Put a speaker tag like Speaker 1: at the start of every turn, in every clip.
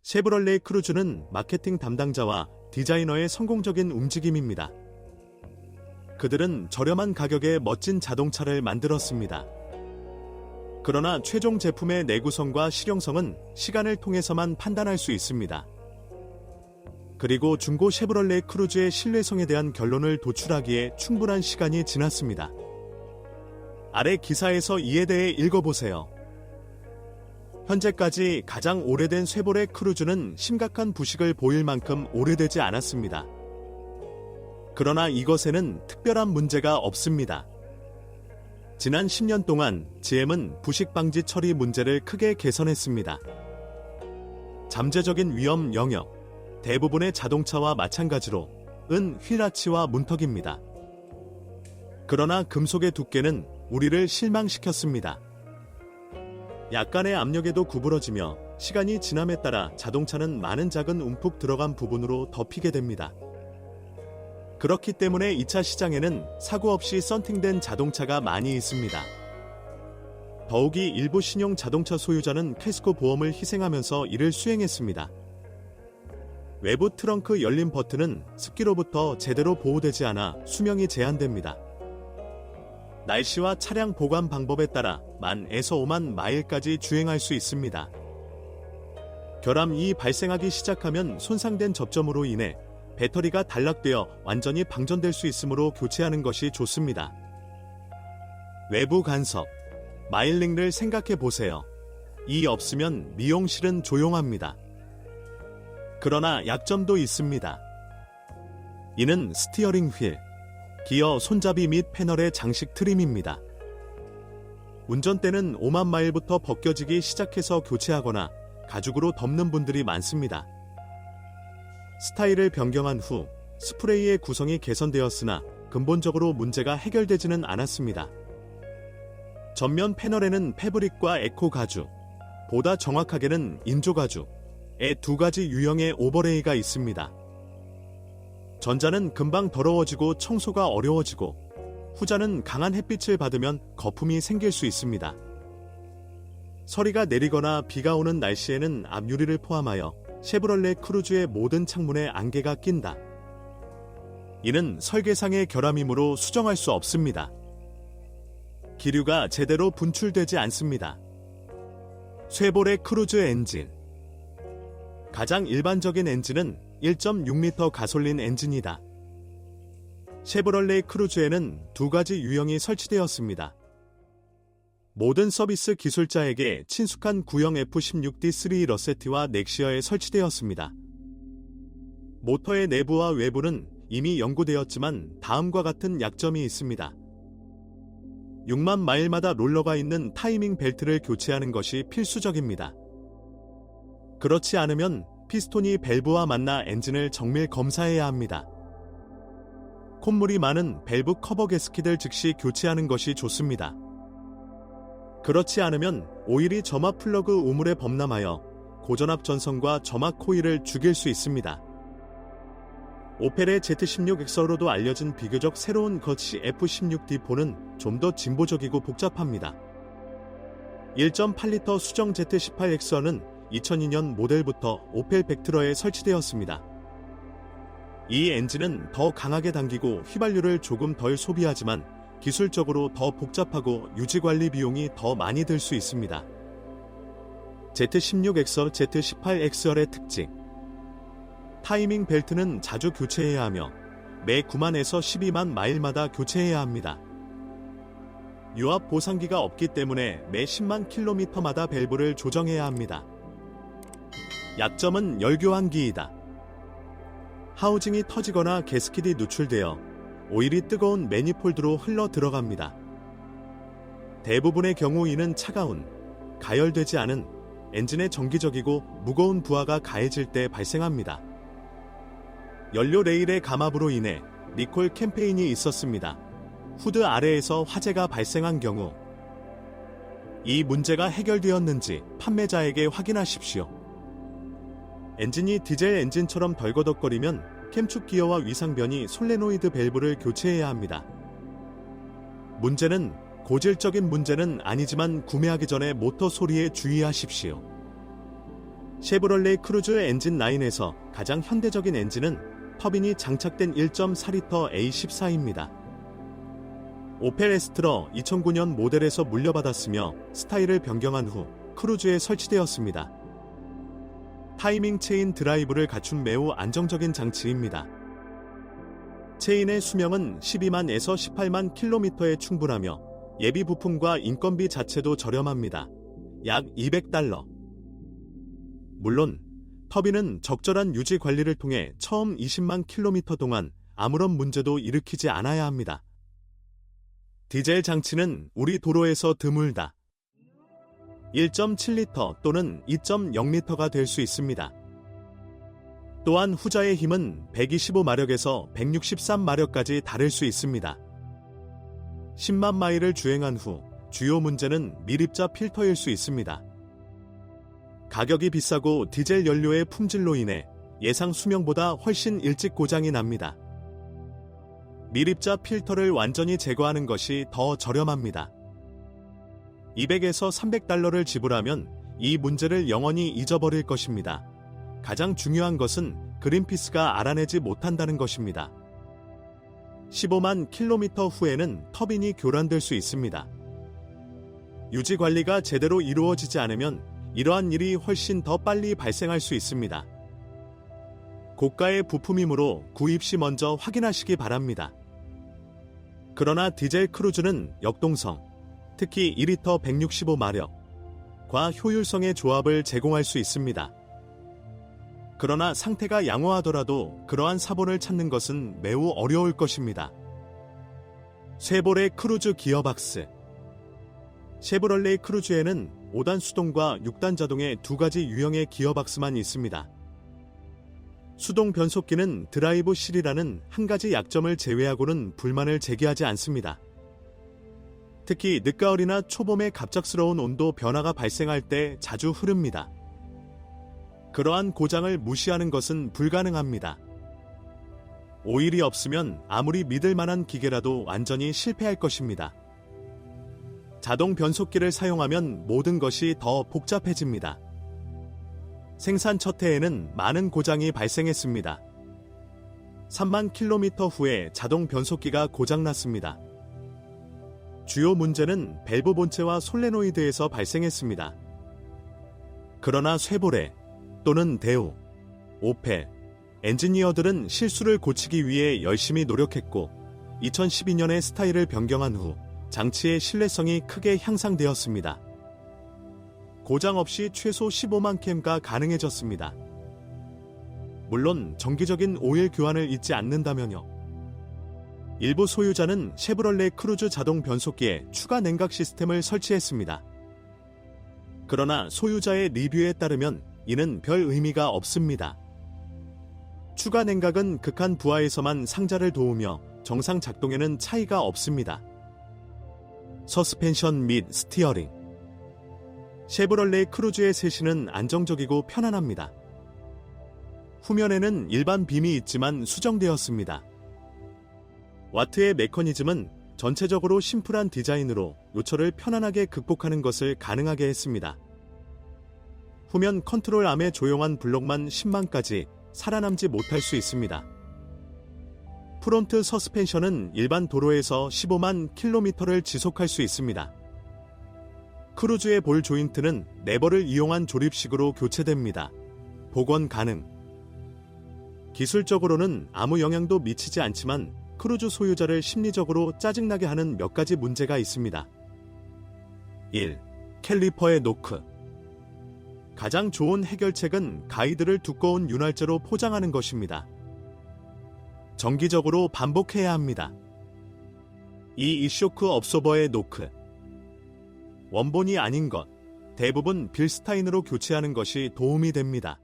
Speaker 1: 쉐브롤레 크루즈는 마케팅 담당자와 디자이너의 성공적인 움직임입니다. 그들은 저렴한 가격에 멋진 자동차를 만들었습니다. 그러나 최종 제품의 내구성과 실용성은 시간을 통해서만 판단할 수 있습니다. 그리고 중고 쉐브롤레 크루즈의 신뢰성에 대한 결론을 도출하기에 충분한 시간이 지났습니다. 아래 기사에서 이에 대해 읽어보세요. 현재까지 가장 오래된 쉐보레 크루즈는 심각한 부식을 보일 만큼 오래되지 않았습니다. 그러나 이것에는 특별한 문제가 없습니다. 지난 10년 동안 GM은 부식 방지 처리 문제를 크게 개선했습니다. 잠재적인 위험 영역, 대부분의 자동차와 마찬가지로 휠라치와 문턱입니다. 그러나 금속의 두께는 우리를 실망시켰습니다. 약간의 압력에도 구부러지며 시간이 지남에 따라 자동차는 많은 작은 움푹 들어간 부분으로 덮이게 됩니다. 그렇기 때문에 2차 시장에는 사고 없이 썬팅된 자동차가 많이 있습니다. 더욱이 일부 신용 자동차 소유자는 카스코 보험을 희생하면서 이를 수행했습니다. 외부 트렁크 열림 버튼은 습기로부터 제대로 보호되지 않아 수명이 제한됩니다. 날씨와 차량 보관 방법에 따라 10,000에서 50,000 마일까지 주행할 수 있습니다. 결함이 발생하기 시작하면 손상된 접점으로 인해 배터리가 단락되어 완전히 방전될 수 있으므로 교체하는 것이 좋습니다. 외부 간섭, 마일링을 생각해 보세요. 이 없으면 미용실은 조용합니다. 그러나 약점도 있습니다. 이는 스티어링 휠, 기어 손잡이 및 패널의 장식 트림입니다. 운전대는 50,000 마일부터 벗겨지기 시작해서 교체하거나 가죽으로 덮는 분들이 많습니다. 스타일을 변경한 후 스프레이의 구성이 개선되었으나 근본적으로 문제가 해결되지는 않았습니다. 전면 패널에는 패브릭과 에코 가죽, 보다 정확하게는 인조 가죽의 두 가지 유형의 오버레이가 있습니다. 전자는 금방 더러워지고 청소가 어려워지고 후자는 강한 햇빛을 받으면 거품이 생길 수 있습니다. 서리가 내리거나 비가 오는 날씨에는 앞유리를 포함하여 쉐브롤레 크루즈의 모든 창문에 안개가 낀다. 이는 설계상의 결함이므로 수정할 수 없습니다. 기류가 제대로 분출되지 않습니다. 쉐보레 크루즈 엔진. 가장 일반적인 엔진은 1.6L 가솔린 엔진이다. 쉐브롤레 크루즈에는 두 가지 유형이 설치되었습니다. 모든 서비스 기술자에게 친숙한 구형 F16D3 러세티와 넥시어에 설치되었습니다. 모터의 내부와 외부는 이미 연구되었지만 다음과 같은 약점이 있습니다. 60,000 마일마다 롤러가 있는 타이밍 벨트를 교체하는 것이 필수적입니다. 그렇지 않으면 피스톤이 밸브와 만나 엔진을 정밀 검사해야 합니다. 콧물이 많은 밸브 커버 게스킷을 즉시 교체하는 것이 좋습니다. 그렇지 않으면 오일이 점압 플러그 우물에 범람하여 고전압 전선과 점압 코일을 죽일 수 있습니다. 오펠의 Z16X로도 알려진 비교적 새로운 거치 F16D4는 좀 더 진보적이고 복잡합니다. 1.8L 수정 Z18X는 2002년 모델부터 오펠 벡트러에 설치되었습니다. 이 엔진은 더 강하게 당기고 휘발유를 조금 덜 소비하지만 기술적으로 더 복잡하고 유지관리 비용이 더 많이 들 수 있습니다. Z16X, Z18XL의 특징. 타이밍 벨트는 자주 교체해야 하며 매 90,000에서 120,000 마일마다 교체해야 합니다. 유압 보상기가 없기 때문에 매 100,000 킬로미터마다 밸브를 조정해야 합니다. 약점은 열교환기이다. 하우징이 터지거나 게스킷이 누출되어 오일이 뜨거운 매니폴드로 흘러 들어갑니다. 대부분의 경우 이는 차가운, 가열되지 않은 엔진의 정기적이고 무거운 부하가 가해질 때 발생합니다. 연료 레일의 감압으로 인해 리콜 캠페인이 있었습니다. 후드 아래에서 화재가 발생한 경우 이 문제가 해결되었는지 판매자에게 확인하십시오. 엔진이 디젤 엔진처럼 덜거덕거리면 캠축 기어와 위상변이 솔레노이드 밸브를 교체해야 합니다. 문제는 고질적인 문제는 아니지만 구매하기 전에 모터 소리에 주의하십시오. 쉐보롤레 크루즈 엔진 라인에서 가장 현대적인 엔진은 터빈이 장착된 1.4리터 A14입니다. 오펠 에스트러 2009년 모델에서 물려받았으며 스타일을 변경한 후 크루즈에 설치되었습니다. 타이밍 체인 드라이브를 갖춘 매우 안정적인 장치입니다. 체인의 수명은 12만에서 18만 킬로미터에 충분하며 예비 부품과 인건비 자체도 저렴합니다. 약 $200. 물론 터빈은 적절한 유지 관리를 통해 처음 20만 킬로미터 동안 아무런 문제도 일으키지 않아야 합니다. 디젤 장치는 우리 도로에서 드물다 1.7리터 또는 2.0리터가 될 수 있습니다. 또한 후자의 힘은 125마력에서 163마력까지 다를 수 있습니다. 10만 마일을 주행한 후 주요 문제는 미립자 필터일 수 있습니다. 가격이 비싸고 디젤 연료의 품질로 인해 예상 수명보다 훨씬 일찍 고장이 납니다. 미립자 필터를 완전히 제거하는 것이 더 저렴합니다. $200에서 $300를 지불하면 이 문제를 영원히 잊어버릴 것입니다. 가장 중요한 것은 그린피스가 알아내지 못한다는 것입니다. 15만 킬로미터 후에는 터빈이 교란될 수 있습니다. 유지 관리가 제대로 이루어지지 않으면 이러한 일이 훨씬 더 빨리 발생할 수 있습니다. 고가의 부품이므로 구입 시 먼저 확인하시기 바랍니다. 그러나 디젤 크루즈는 역동성, 특히 2리터 165마력과 효율성의 조합을 제공할 수 있습니다. 그러나 상태가 양호하더라도 그러한 사본을 찾는 것은 매우 어려울 것입니다. 쉐보레 크루즈 기어박스 쉐보롤레 크루즈에는 5단 수동과 6단 자동의 두 가지 유형의 기어박스만 있습니다. 수동 변속기는 드라이브 실이라는 한 가지 약점을 제외하고는 불만을 제기하지 않습니다. 특히 늦가을이나 초봄에 갑작스러운 온도 변화가 발생할 때 자주 흐릅니다. 그러한 고장을 무시하는 것은 불가능합니다. 오일이 없으면 아무리 믿을 만한 기계라도 완전히 실패할 것입니다. 자동 변속기를 사용하면 모든 것이 더 복잡해집니다. 생산 첫 해에는 많은 고장이 발생했습니다. 3만 킬로미터 후에 자동 변속기가 고장났습니다. 주요 문제는 밸브 본체와 솔레노이드에서 발생했습니다. 그러나 쉐보레 또는 대우, 오펠, 엔지니어들은 실수를 고치기 위해 열심히 노력했고 2012년에 스타일을 변경한 후 장치의 신뢰성이 크게 향상되었습니다. 고장 없이 최소 15만 킬로미터가 가능해졌습니다. 물론 정기적인 오일 교환을 잊지 않는다면요. 일부 소유자는 쉐보롤레 크루즈 자동 변속기에 추가 냉각 시스템을 설치했습니다. 그러나 소유자의 리뷰에 따르면 이는 별 의미가 없습니다. 추가 냉각은 극한 부하에서만 상자를 도우며 정상 작동에는 차이가 없습니다. 서스펜션 및 스티어링 쉐보롤레 크루즈의 세시는 안정적이고 편안합니다. 후면에는 일반 빔이 있지만 수정되었습니다. 와트의 메커니즘은 전체적으로 심플한 디자인으로 요철을 편안하게 극복하는 것을 가능하게 했습니다. 후면 컨트롤암의 조용한 블록만 10만까지 살아남지 못할 수 있습니다. 프론트 서스펜션은 일반 도로에서 15만 킬로미터를 지속할 수 있습니다. 크루즈의 볼 조인트는 레버를 이용한 조립식으로 교체됩니다. 복원 가능. 기술적으로는 아무 영향도 미치지 않지만 크루즈 소유자를 심리적으로 짜증나게 하는 몇 가지 문제가 있습니다. 1. 캘리퍼의 노크. 가장 좋은 해결책은 가이드를 두꺼운 윤활제로 포장하는 것입니다. 정기적으로 반복해야 합니다. 2. 이 쇼크 업소버의 노크. 원본이 아닌 것, 대부분 빌스타인으로 교체하는 것이 도움이 됩니다.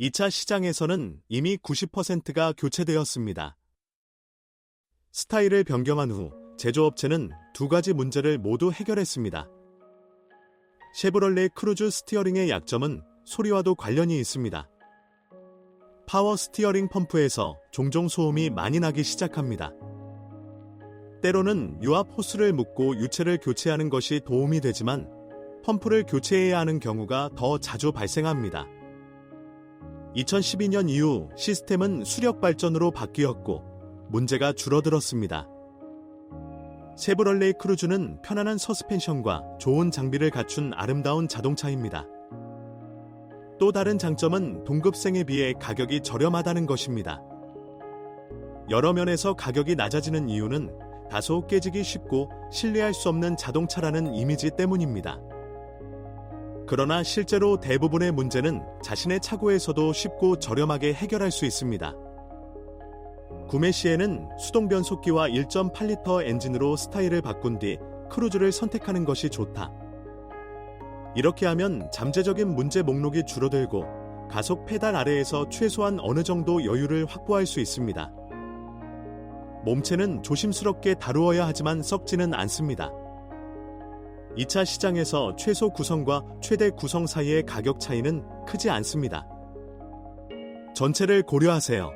Speaker 1: 2차 시장에서는 이미 90%가 교체되었습니다. 스타일을 변경한 후 제조업체는 두 가지 문제를 모두 해결했습니다. 쉐보롤레 크루즈 스티어링의 약점은 소리와도 관련이 있습니다. 파워 스티어링 펌프에서 종종 소음이 많이 나기 시작합니다. 때로는 유압 호스를 묶고 유체를 교체하는 것이 도움이 되지만 펌프를 교체해야 하는 경우가 더 자주 발생합니다. 2012년 이후 시스템은 수력 발전으로 바뀌었고 문제가 줄어들었습니다. 쉐보럴레 크루즈는 편안한 서스펜션과 좋은 장비를 갖춘 아름다운 자동차입니다. 또 다른 장점은 동급생에 비해 가격이 저렴하다는 것입니다. 여러 면에서 가격이 낮아지는 이유는 다소 깨지기 쉽고 신뢰할 수 없는 자동차라는 이미지 때문입니다. 그러나 실제로 대부분의 문제는 자신의 차고에서도 쉽고 저렴하게 해결할 수 있습니다. 구매 시에는 수동 변속기와 1.8리터 엔진으로 스타일을 바꾼 뒤 크루즈를 선택하는 것이 좋다. 이렇게 하면 잠재적인 문제 목록이 줄어들고 가속 페달 아래에서 최소한 어느 정도 여유를 확보할 수 있습니다. 몸체는 조심스럽게 다루어야 하지만 썩지는 않습니다. 2차 시장에서 최소 구성과 최대 구성 사이의 가격 차이는 크지 않습니다. 전체를 고려하세요.